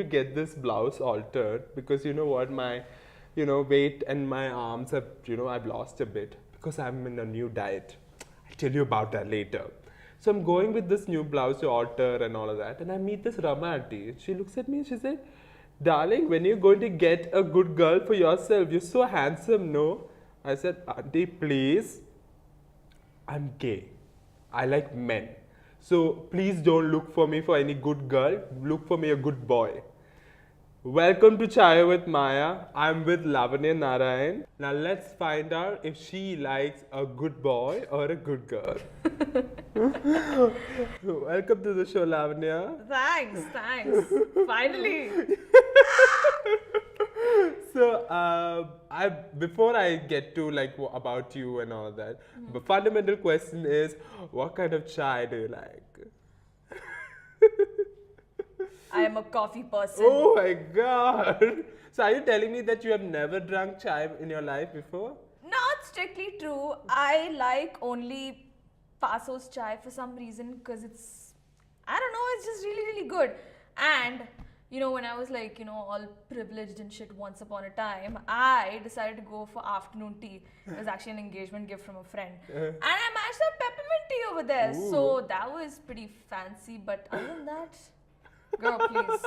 to get this blouse altered because you know what, my, you know, weight and my arms have, you know, I've lost a bit because I'm in a new diet. I'll tell you about that later. So I'm going with this new blouse to alter and all of that, and I meet this Rama auntie. She looks at me and she said, "Darling, when you're going to get a good girl for yourself? You're so handsome, no?" I said, "Auntie, please, I'm gay. I like men. So please don't look for me for any good girl. Look for me a good boy." Welcome to Chaaya with Maya. I'm with Lavanya Narayan. Now let's find out if she likes a good boy or a good girl. Welcome to the show, Lavanya. Thanks. Finally. So, before I get to like about you and all that, the fundamental question is, what kind of chai do you like? I am a coffee person. Oh my God! So, are you telling me that you have never drunk chai in your life before? Not strictly true. I like only Paso's chai for some reason because it's, I don't know, it's just really, really good. And, you know, when I was like, you know, all privileged and shit once upon a time, I decided to go for afternoon tea. It was actually an engagement gift from a friend. And I managed to have peppermint tea over there. Ooh. So that was pretty fancy. But other than that, girl, please.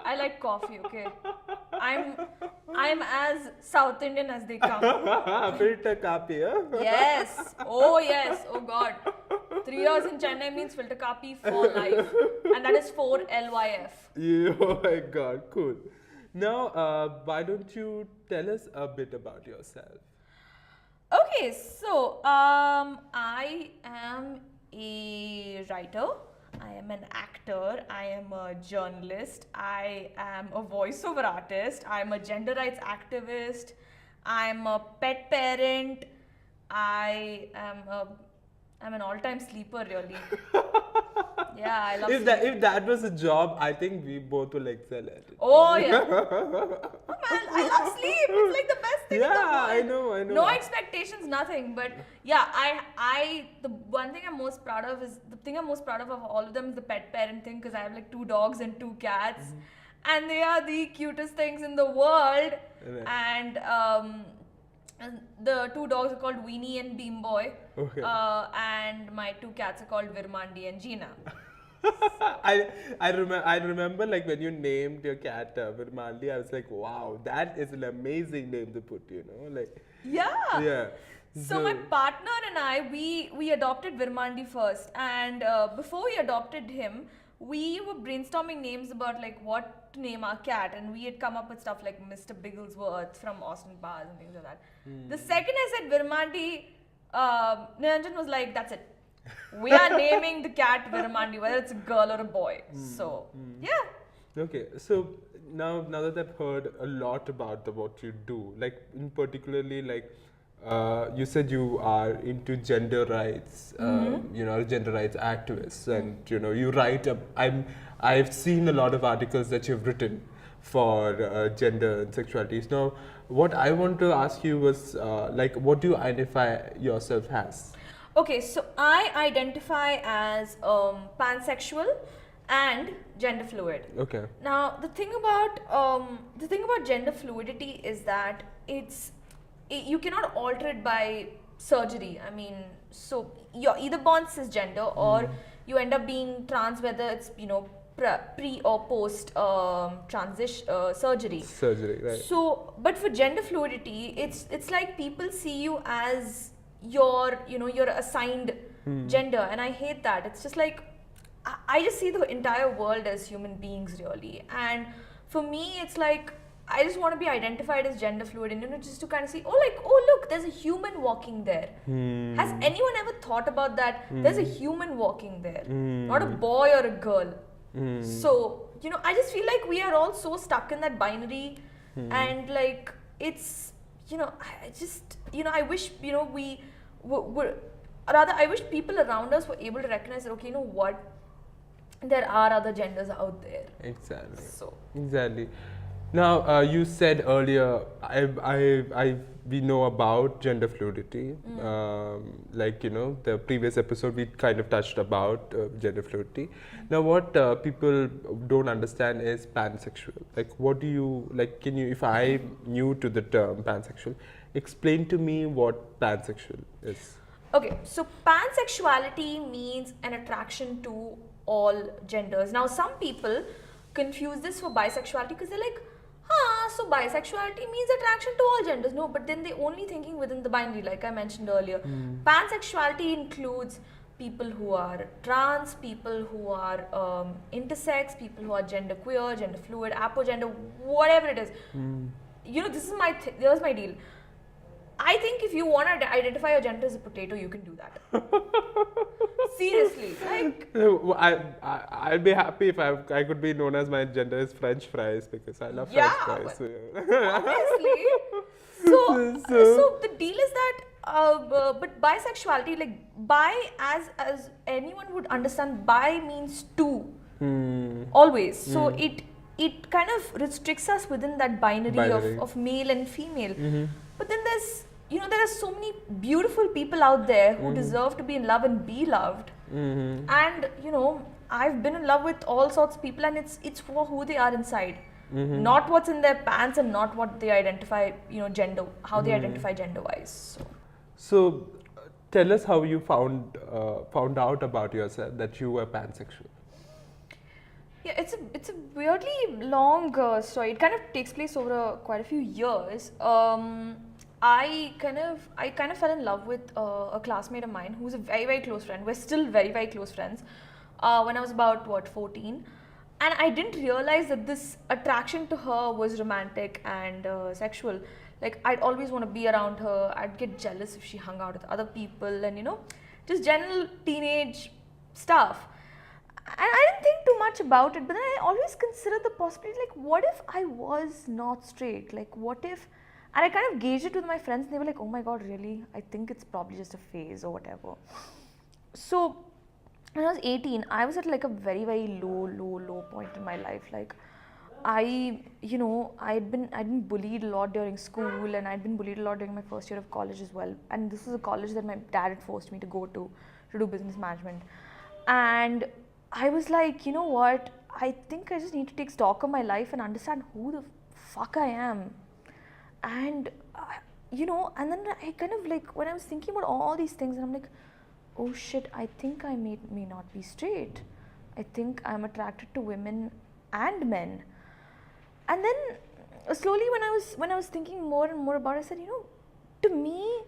I like coffee, okay? I'm as South Indian as they come. Filter kapi, huh? Yes. Oh God. 3 years in Chennai means filter kapi for life. And that is 4 LYF. Yeah, oh my God, cool. Now, why don't you tell us a bit about yourself? Okay, so I am a writer. I am an actor, I am a journalist, I am a voiceover artist, I am a gender rights activist, I am a pet parent, I'm an all-time sleeper really. Yeah, I love If that was a job, I think we both will excel at it. Oh yeah. Oh man, I love sleep. It's like the best thing in the world. Yeah, I know. No expectations, nothing. But yeah, the thing I'm most proud of all of them is the pet parent thing because I have like 2 dogs and 2 cats, and they are the cutest things in the world. Right. And the 2 dogs are called Weenie and Beam Boy. Okay. And my 2 cats are called Virmandy and Gina. I remember like when you named your cat Virmandy, I was like, wow, that is an amazing name to put, you know, like. Yeah. So my partner and I, we adopted Virmandy first, and before we adopted him, we were brainstorming names about like what to name our cat, and we had come up with stuff like Mr. Bigglesworth from Austin Powers and things like that. The second I said Virmandy, Niranjan was like, that's it. We are naming the cat Virmandy, whether it's a girl or a boy. So, yeah. Okay, so now that I've heard a lot about what you do, like in particularly like you said you are into gender rights, you know, gender rights activists, and you know you write. I've seen a lot of articles that you've written for gender and sexualities. Now, what I want to ask you was like, what do you identify yourself as? Okay, so I identify as pansexual and gender fluid. Okay. Now the thing about gender fluidity is that you cannot alter it by surgery. I mean, so you're either born cisgender or you end up being trans, whether it's, you know, pre or post transition surgery. Surgery, right? So, but for gender fluidity, it's like people see you as your assigned gender, and I hate that. It's just like I just see the entire world as human beings really, and for me it's like I just want to be identified as gender fluid, and you know, just to kind of see, oh look, there's a human walking there. Has anyone ever thought about that? There's a human walking there, not a boy or a girl. So, you know, I just feel like we are all so stuck in that binary, and like it's, you know, I wish, you know, I wish people around us were able to recognize that, okay, you know what, there are other genders out there. Exactly. So. Exactly. Now, you said earlier, we know about gender fluidity. Like, the previous episode, we kind of touched about gender fluidity. Now, what people don't understand is pansexual. Like, what do you, like, if I'm new to the term pansexual, explain to me what pansexual is. Okay, so pansexuality means an attraction to all genders. Now, some people confuse this for bisexuality because they're like, so bisexuality means attraction to all genders. No, but then they're only thinking within the binary, like I mentioned earlier. Pansexuality includes people who are trans, people who are intersex, people who are genderqueer, gender fluid, apogender, whatever it is. This is here's my deal. I think if you want to identify your gender as a potato, you can do that. Seriously, like. I'd be happy if I could be known as my gender is French fries because I love French fries. Obviously. So the deal is that, but bisexuality, like bi, as anyone would understand, bi means two. Always. So it kind of restricts us within that binary. Of male and female. But then there are so many beautiful people out there who deserve to be in love and be loved. And I've been in love with all sorts of people, and it's for who they are inside, not what's in their pants, and not what they identify, gender, how they identify gender-wise. So, tell us how you found out about yourself that you were pansexual. Yeah, it's a weirdly long story. It kind of takes place over quite a few years. I kind of fell in love with a classmate of mine who's a very, very close friend. We're still very, very close friends. When I was about 14, and I didn't realize that this attraction to her was romantic and sexual. Like, I'd always want to be around her. I'd get jealous if she hung out with other people, and just general teenage stuff. And I didn't think too much about it, but then I always considered the possibility, like, what if I was not straight? Like, what if, and I kind of gauged it with my friends, and they were like, oh my god, really? I think it's probably just a phase or whatever. So, when I was 18, I was at like a very, very low point in my life. Like, I'd been bullied a lot during school, and I'd been bullied a lot during my first year of college as well. And this was a college that my dad had forced me to go to do business management. And I was like, you know what, I think I just need to take stock of my life and understand who the fuck I am. And, and then I kind of like, when I was thinking about all these things, and I'm like, oh shit, I think I may not be straight. I think I'm attracted to women and men. And then slowly when I was thinking more and more about it, I said, to me,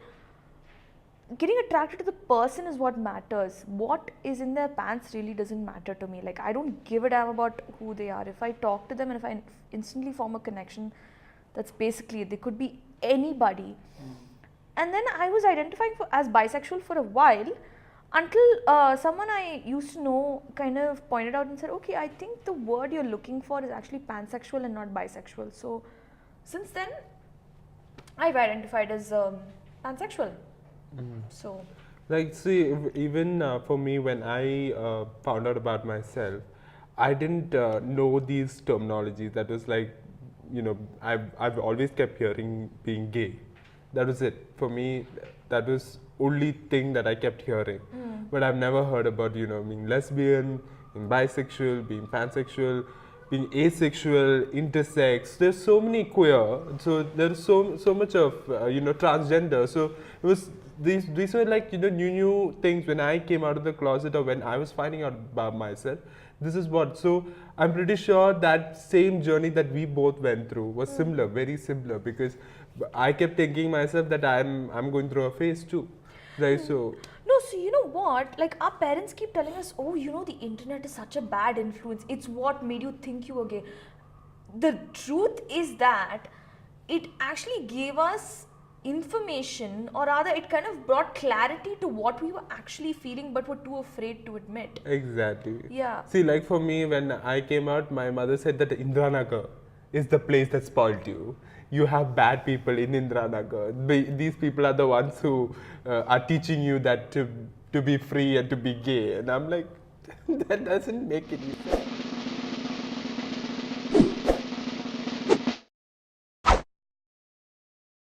getting attracted to the person is what matters. What is in their pants really doesn't matter to me. Like, I don't give a damn about who they are. If I talk to them and if I instantly form a connection, that's basically it. They could be anybody. And then I was identifying as bisexual for a while, until someone I used to know kind of pointed out and said, okay, I think the word you're looking for is actually pansexual and not bisexual. So since then, I've identified as pansexual. So, like, see, even for me, when I found out about myself, I didn't know these terminologies. That was like, I've always kept hearing being gay. That was it for me. That was only thing that I kept hearing. But I've never heard about being lesbian, being bisexual, being pansexual, being asexual, intersex. There's so many queer. So there's so much of transgender. So it was. These were like new things when I came out of the closet, or when I was finding out about myself. This is what. So I'm pretty sure that same journey that we both went through was similar, very similar, because I kept thinking myself that I'm going through a phase too, right? So no, so you know what? Like, our parents keep telling us, oh, the internet is such a bad influence. It's what made you think you were gay. The truth is that it actually gave us information, or rather it kind of brought clarity to what we were actually feeling but were too afraid to admit. Exactly. Yeah. See, like for me, when I came out, my mother said that Indranagar is the place that spoiled you. You have bad people in Indranagar. These people are the ones who are teaching you that to be free and to be gay. And I'm like, that doesn't make any sense.